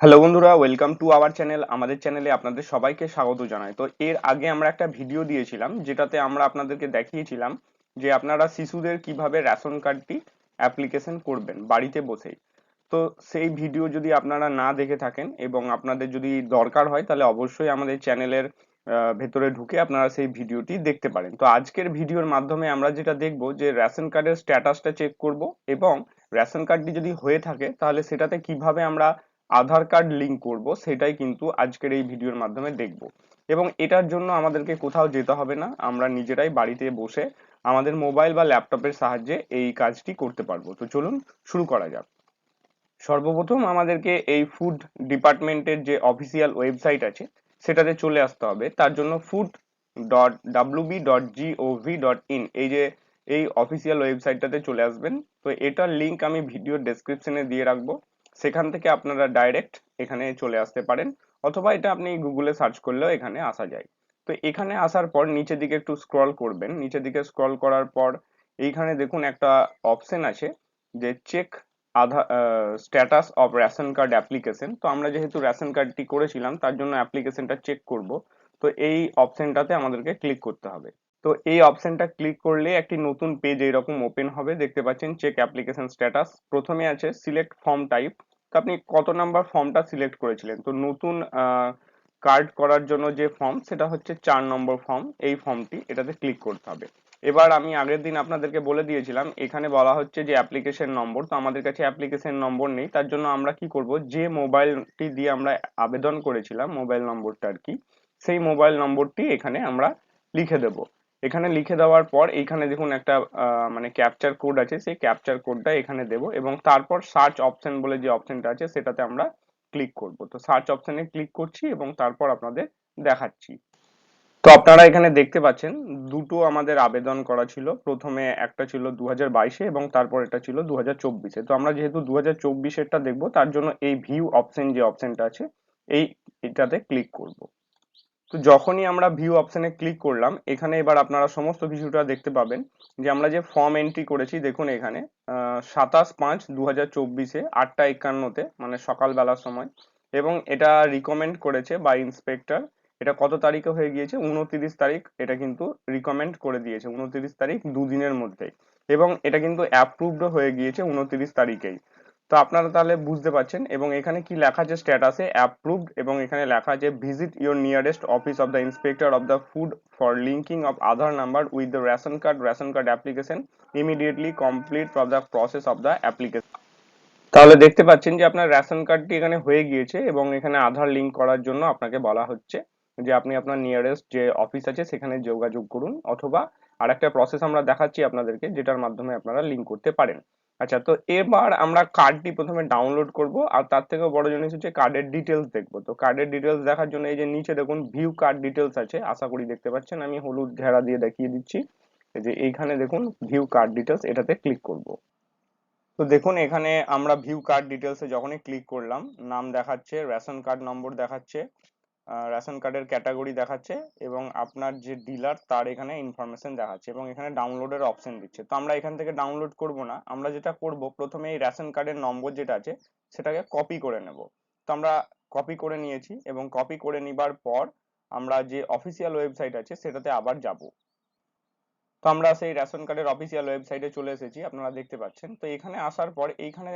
Hello বন্ধুরা, welcome to our channel. আমাদের চ্যানেলে আপনাদের সবাইকে স্বাগত জানাই। তো এর আগে আমরা একটা ভিডিও দিয়েছিলাম যেটাতে আমরা আপনাদেরকে দেখিয়েছিলাম যে আপনারা শিশুদের কিভাবে রেশন কার্ডটি অ্যাপ্লিকেশন করবেন বাড়িতে বসেই। তো সেই ভিডিও যদি আপনারা না দেখে থাকেন এবং আপনাদের যদি দরকার হয় তাহলে অবশ্যই আমাদের চ্যানেলের ভেতরে ঢুকে আপনারা সেই ভিডিওটি দেখতে পারেন। তো আজকের ভিডিওর মাধ্যমে আমরা যেটা দেখব যে রেশন কার্ডের স্ট্যাটাসটা চেক করব এবং রেশন কার্ডটি যদি হয়ে থাকে তাহলে সেটাতে কিভাবে আমরা আধার কার্ড লিংক করব সেটাই কিন্তু আজকের এই ভিডিওর মাধ্যমে দেখব। এবং এটার জন্য আমাদেরকে কোথাও যেতে হবে না, আমরা নিজেরাই বাড়িতে বসে আমাদের মোবাইল বা ল্যাপটপের সাহায্যে এই কাজটি করতে পারবো। তো চলুন শুরু করা যাক। সর্বপ্রথম আমাদেরকে এই ফুড ডিপার্টমেন্টের যে অফিসিয়াল ওয়েবসাইট আছে সেটাতে চলে আসতে হবে। তার জন্য food.wb.gov.in এই অফিসিয়াল ওয়েবসাইটটাতে চলে আসবেন। তো এটার লিংক আমি ভিডিও ডেসক্রিপশনে দিয়ে রাখবো, সেখান থেকে আপনারা ডাইরেক্ট এখানে চলে আসতে পারেন, অথবা এটা আপনি গুগলে সার্চ করলেও এখানে আসা যায়। তো এখানে আসার পর নিচের দিকে একটু স্ক্রল করবেন, নিচের দিকে স্ক্রল করার পর এইখানে দেখুন একটা অপশন আছে যে check Aadhaar status of ration card application. তো আমরা যেহেতু রেশন কার্ডটি করেছিলাম তার জন্য অ্যাপ্লিকেশনটা চেক করব। তো এই অপশনটাতে আমাদেরকে ক্লিক করতে হবে। তো এই অপশনটা ক্লিক করলে একটি নতুন পেজ এরকম ওপেন হবে, দেখতে পাচ্ছেন চেক অ্যাপ্লিকেশন স্ট্যাটাস। প্রথমে আছে সিলেক্ট ফর্ম টাইপ। তো আপনি কত নাম্বার ফর্মটা সিলেক্ট করেছিলেন। তো নতুন কার্ড করার জন্য যে ফর্ম সেটা হচ্ছে 4 নম্বর ফর্ম, এই ফর্মটি এটাতে ক্লিক করতে হবে। এবার আমি আগের দিন আপনাদেরকে বলে দিয়েছিলাম, এখানে বলা হচ্ছে যে অ্যাপ্লিকেশন নম্বর। তো আমাদের কাছে অ্যাপ্লিকেশন নম্বর নেই, তার জন্য আমরা কি করব, যে মোবাইলটি দিয়ে আমরা আবেদন করেছিলাম মোবাইল নম্বরটা আর কি, সেই মোবাইল নম্বরটি এখানে আমরা লিখে দেব। এখানে লিখে দেওয়ার পর এইখানে দেখুন একটা মানে ক্যাপচার কোড আছে, সেই ক্যাপচার কোডটা এখানে দেব এবং তারপর সার্চ অপশন বলে যে অপশনটা আছে সেটাতে আমরা ক্লিক করব। তো সার্চ অপশনে ক্লিক করছি এবং তারপর আপনাদের দেখাচ্ছি। তো আপনারা এখানে দেখতে পাচ্ছেন দুটো আমাদের আবেদন করা ছিল। প্রথমে একটা ছিল 2022-এ এবং তারপর এটা ছিল 2024-এ। তো আমরা যেহেতু 2024-এরটা দেখবো তার জন্য এই ভিউ অপশন যে অপশনটা আছে এটাতে ক্লিক করব। তো যখনই আমরা ভিউ অপশনে ক্লিক করলাম এখানে এবার আপনারা সমস্ত কিছুটা দেখতে পাবেন যে আমরা যে ফর্ম এন্ট্রি করেছি দেখুন এখানে 27/5/2024-এ 8টা 51-তে মানে সকালবেলার সময়, এবং এটা রিকমেন্ড করেছে বা ইন্সপেক্টর। এটা কত তারিখে হয়ে গিয়েছে, 29 তারিখ এটা কিন্তু রিকমেন্ড করে দিয়েছে, 29 তারিখ, দুদিনের মধ্যে। এবং এটা কিন্তু অ্যাপ্রুভড হয়ে গিয়েছে 29 তারিখেই। তো আপনারা তাহলে বুঝতে পারছেন। এবং এখানে কি লেখা আছে, স্ট্যাটাসে অ্যাপ্রুভড, এবং এখানে লেখা আছে visit your nearest office of the inspector of the food for linking of Aadhaar number with the ration card application immediately complete for the process of the application. তাহলে দেখতে পাচ্ছেন যে আপনার রেশন কার্ডটি এখানে হয়ে গিয়েছে এবং এখানে আধার লিংক করার জন্য আপনাকে বলা হচ্ছে যে আপনি আপনার নিয়ারেস্ট যে অফিস আছে সেখানে যোগাযোগ করুন, অথবা আরেকটা প্রসেস আমরা দেখাচ্ছি আপনাদেরকে যেটার মাধ্যমে আপনারা লিংক করতে পারেন। আচ্ছা, তো এবার আমরা কার্ডটি প্রথমে ডাউনলোড করব, আর তার থেকেও বড় জিনিস হচ্ছে কার্ডের ডিটেলস দেখবো। তো কার্ডের ডিটেলস দেখার জন্য এই যে নিচে দেখুন ভিউ কার্ড ডিটেলস আছে, আশা করি দেখতে পাচ্ছেন, আমি হলুদ ঘেরা দিয়ে দেখিয়ে দিচ্ছি। এই যে এইখানে দেখুন ভিউ কার্ড ডিটেলস, এটাতে ক্লিক করব। তো দেখুন এখানে আমরা ভিউ কার্ড ডিটেলসে যখনই ক্লিক করলাম, নাম দেখাচ্ছে, রেশন কার্ড নম্বর দেখাচ্ছে, রেশন কার্ডের ক্যাটাগরি দেখাচ্ছে, এবং আপনার যে ডিলার তার এখানে ইনফরমেশন দেখাচ্ছে, এবং এখানে ডাউনলোডের অপশন দিচ্ছে। তো আমরা এখান থেকে ডাউনলোড করব না, আমরা যেটা করব প্রথমে এই রেশন কার্ডের নম্বর যেটা আছে সেটাকে কপি করে নেব। তো আমরা কপি করে নিয়েছি, এবং কপি করে নিবার পর আমরা যে অফিসিয়াল ওয়েবসাইট আছে সেটাতে আবার যাব। তো আমরা সেই রেশন কার্ডের অফিসিয়াল ওয়েবসাইটে চলে এসেছি, আপনারা দেখতে পাচ্ছেন। তো এখানে আসার পর এইখানে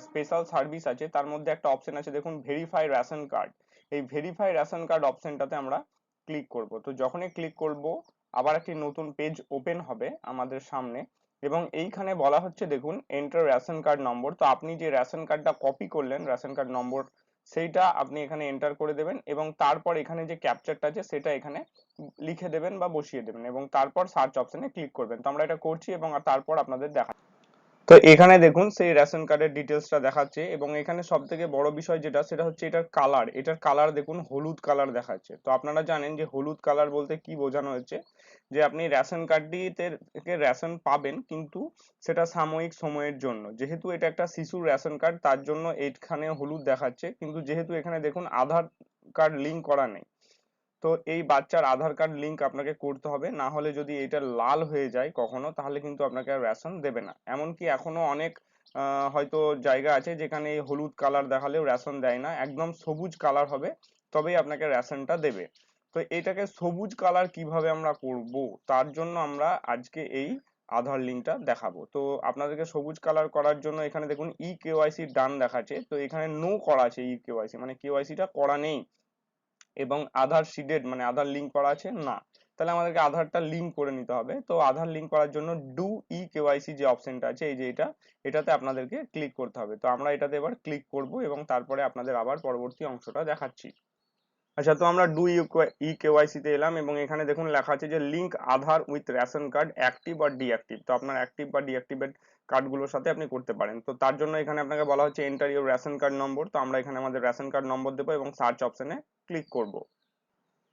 স্পেশাল সার্ভিস আছে, তার মধ্যে একটা অপশন আছে দেখুন ভেরিফাই রেশন কার্ড। এই ভেরিফাই রেশন কার্ড অপশনটাতে আমরা ক্লিক করব। তো যখনই ক্লিক করব আবার একটি নতুন পেজ ওপেন হবে আমাদের সামনে, এবং এইখানে বলা হচ্ছে দেখুন এন্টার রেশন কার্ড নম্বর। তো আপনি যে রেশন কার্ডটা কপি করলেন রেশন কার্ড নম্বর সেইটা আপনি এখানে এন্টার করে দেবেন, এবং তারপর এখানে যে ক্যাপচারটা আছে সেটা এখানে লিখে দেবেন বা বসিয়ে দেবেন, এবং তারপর সার্চ অপশনে ক্লিক করবেন। তো আমরা এটা করছি এবং তারপর আপনাদের দেখা। তো এখানে দেখুন সেই রেশন কার্ডের ডিটেলসটা দেখাচ্ছে, এবং এখানে সব থেকে বড় বিষয় যেটা সেটা হচ্ছে এটার কালার দেখুন হলুদ কালার দেখাচ্ছে। তো আপনারা জানেন যে হলুদ কালার বলতে কি বোঝানো হচ্ছে, যে আপনি রেশন কার্ডটিতে থেকে রেশন পাবেন, কিন্তু সেটা সাময়িক সময়ের জন্য। যেহেতু এটা একটা শিশুর রেশন কার্ড তার জন্য এখানে হলুদ দেখাচ্ছে, কিন্তু যেহেতু এখানে দেখুন আধার কার্ড লিংক করা নেই, তো এই বাচ্চার আধার কার্ড লিংক আপনাকে করতে হবে, না হলে যদি এটা লাল হয়ে যায় কখনো তাহলে কিন্তু আপনাকে আর রেশন দেবে না। এমনকি এখনো অনেক হয়তো জায়গা আছে যেখানে হলুদ কালার দেখালেও রেশন দেয় না, একদম সবুজ কালার হবে তবেই আপনাকে রেশনটা দেবে। তো এটাকে সবুজ কালার কিভাবে আমরা করব, তার জন্য আমরা আজকে এই আধার লিঙ্কটা দেখাবো। তো আপনাদেরকে সবুজ কালার করার জন্য এখানে দেখুন ই কেওয়াইসি ডান দেখাচ্ছে, তো এখানে নো করা আছে, ই কেওয়াইসি মানে কেওয়াইসিটা করা নেই, এবং আধার সিডেড মানে আধার লিঙ্ক করা আছে না। তাহলে আমাদেরকে আধারটা লিঙ্ক করে নিতে হবে। তো আধার লিঙ্ক করার জন্য ডু ই কেওয়াইসি যে অপশনটা আছে, এই যে এটাতে আপনাদেরকে ক্লিক করতে হবে। তো আমরা এটাতে এবার ক্লিক করব এবং তারপরে আপনাদের আবার পরবর্তী অংশটা দেখাচ্ছি। আচ্ছা, তো আমরা ডু ই কেওয়াইসি তে এলাম এবং এখানে দেখুন লেখা আছে যে link Aadhaar with ration card active আর ডিঅ্যাক্টিভ। তো আপনার অ্যাক্টিভ বা ডিঅ্যাক্টিভেট কার্ডগুলোর সাথে আপনি করতে পারেন। তো তার জন্য এখানে আপনাকে বলা হচ্ছে এন্টার ইউর রেশন কার্ড নম্বর। তো আমরা এখানে আমাদের রেশন কার্ড নম্বর দেবো এবং সার্চ অপশনে ক্লিক করব।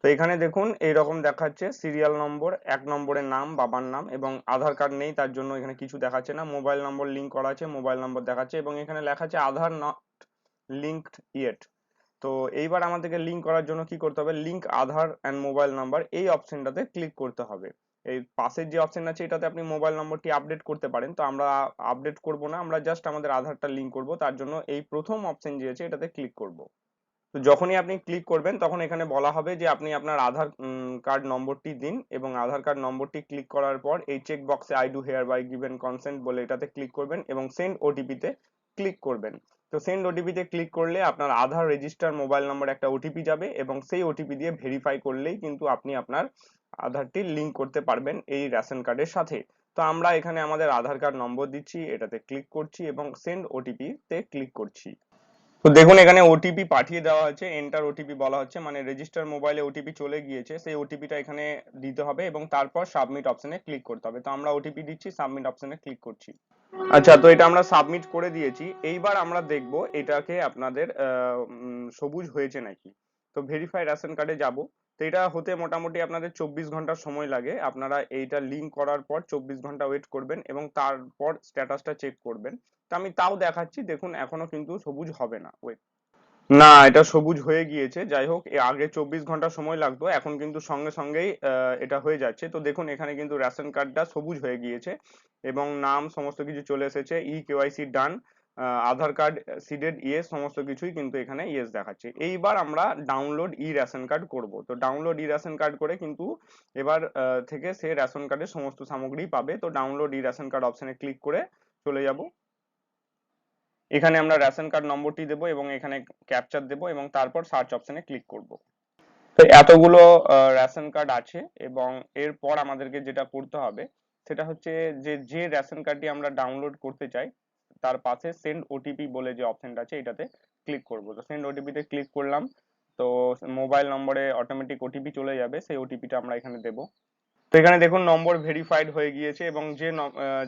তো এখানে দেখুন এইরকম দেখাচ্ছে সিরিয়াল নম্বর, 1 নম্বরের নাম, বাবার নাম, এবং আধার কার্ড নেই তার জন্য এখানে কিছু দেখাচ্ছে না। মোবাইল নম্বর লিঙ্ক করা আছে, মোবাইল নম্বর দেখাচ্ছে, এবং এখানে লেখা আছে আধার নট লিঙ্কড ইয়েট। তো এইবার আমাদেরকে লিঙ্ক করার জন্য কি করতে হবে, link Aadhaar and mobile number এই অপশনটাতে ক্লিক করতে হবে। এই পাশের যে অপশন আছে এটাতে আপনি মোবাইল নম্বরটি আপডেট করতে পারেন, তো আমরা আপডেট করব না, আমরা জাস্ট আমাদের আধারটা লিঙ্ক করব। তার জন্য এই প্রথম অপশন যে আছে এটাতে ক্লিক করব। তো যখনই আপনি ক্লিক করবেন তখন এখানে বলা হবে যে আপনি আপনার আধার কার্ড নম্বরটি দিন, এবং আধার কার্ড নম্বরটি ক্লিক করার পর এই চেক বক্সে I do hereby given consent বলে এটাতে ক্লিক করবেন এবং সেন্ড ওটিপি তে ক্লিক করবেন। তো সেন্ড ওটিপি তে ক্লিক করলে আপনার আধার রেজিস্টার মোবাইল নম্বর একটা ওটিপি যাবে, এবং সেই ওটিপি দিয়ে ভেরিফাই করলেই কিন্তু আপনি আপনার আধারটি লিঙ্ক করতে পারবেন এই রেশন কার্ডের সাথে। তো আমরা এখানে আমাদের আধার কার্ড নম্বর দিচ্ছি, এটাতে ক্লিক করছি এবং সেন্ড ওটিপি তে ক্লিক করছি। তো দেখুন এখানে ওটিপি পাঠিয়ে দেওয়া হচ্ছে, এন্টার ওটিপি বলা হচ্ছে, মানে রেজিস্টার মোবাইলে ওটিপি চলে গিয়েছে, সেই ওটিপিটা এখানে দিতে হবে এবং তারপর সাবমিট অপশনে ক্লিক করতে হবে। তো আমরা ওটিপি দিচ্ছি, সাবমিট অপশনে ক্লিক করছি। আচ্ছা, তো এটা আমরা সাবমিট করে দিয়েছি। এইবার আমরা দেখব এটাকে আপনাদের সবুজ হয়েছে নাকি। তো ভেরিফাই রেশন কার্ডে যাব। তো এটা হতে মোটামুটি আপনাদের 24 ঘন্টা সময় লাগে। আপনারা এইটা লিঙ্ক করার পর 24 ঘন্টা ওয়েট করবেন এবং তারপর স্ট্যাটাসটা চেক করবেন। তো আমি তাও দেখাচ্ছি, দেখুন এখনো কিন্তু সবুজ হবে না, ওয়েট। না, এটা সবুজ হয়ে গিয়েছে। যাই হোক, আগে 24 ঘন্টা সময় লাগতো, এখন কিন্তু সঙ্গে সঙ্গেই এটা হয়ে যাচ্ছে। তো দেখুন এখানে কিন্তু রেশন কার্ডটা সবুজ হয়ে গিয়েছে এবং নাম সমস্ত কিছু চলে এসেছে, ই কেওয়াইসি ডান, আধার কার্ড সিডেড ইয়েস, সমস্ত কিছুই কিন্তু এখানে ইয়েস দেখাচ্ছে। এইবার আমরা ডাউনলোড ই রেশন কার্ড করব। তো ডাউনলোড ই রেশন কার্ড করে কিন্তু এবার থেকে সে রেশন কার্ডের সমস্ত সামগ্রী পাবে। তো ডাউনলোড ই রেশন কার্ড অপশনে ক্লিক করে চলে যাব। এখানে আমরা রেশন কার্ড নম্বরটি দেবো এবং এখানে ক্যাপচার দেবো এবং তারপর সার্চ অপশনে ক্লিক করব। তো এতগুলো রেশন কার্ড আছে, এবং এরপর আমাদেরকে যেটা করতে হবে সেটা হচ্ছে যে যে রেশন কার্ডটি আমরা ডাউনলোড করতে চাই তার পাশে সেন্ড ওটিপি বলে যে অপশনটা আছে এটাতে ক্লিক করব। তো সেন্ড ওটিপি তে ক্লিক করলাম। তো মোবাইল নম্বরে অটোমেটিক ওটিপি চলে যাবে, সেই ওটিপিটা আমরা এখানে দেবো। তো এখানে দেখুন নম্বর ভেরিফাইড হয়ে গিয়েছে এবং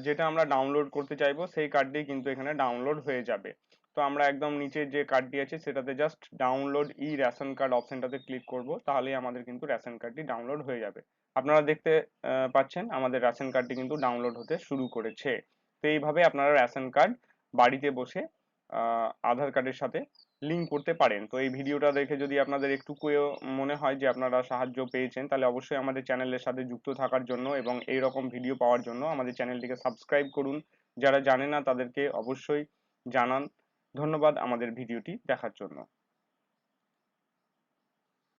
যেটা আমরা ডাউনলোড করতে চাইবো সেই কার্ডটি কিন্তু এখানে ডাউনলোড হয়ে যাবে। তো আমরা একদম নিচে যে কার্ডটি আছে সেটাতে just download e ration card অপশনটাতে ক্লিক করব, তাহলেই আমাদের কিন্তু রেশন কার্ডটি ডাউনলোড হয়ে যাবে। আপনারা দেখতে পাচ্ছেন আমাদের রেশন কার্ডটি কিন্তু ডাউনলোড হতে শুরু করেছে। তো এইভাবে আপনারা রেশন কার্ড বাড়িতে বসে আধার কার্ডের সাথে লিঙ্ক করতে পারেন। তো এই ভিডিওটা দেখে যদি আপনাদের একটুকুও মনে হয় যে আপনারা সাহায্য পেয়েছেন, তাহলে অবশ্যই আমাদের চ্যানেলের সাথে যুক্ত থাকার জন্য এবং এই রকম ভিডিও পাওয়ার জন্য আমাদের চ্যানেলটিকে সাবস্ক্রাইব করুন। যারা জানে না তাদেরকে অবশ্যই জানান। ধন্যবাদ আমাদের ভিডিওটি দেখার জন্য।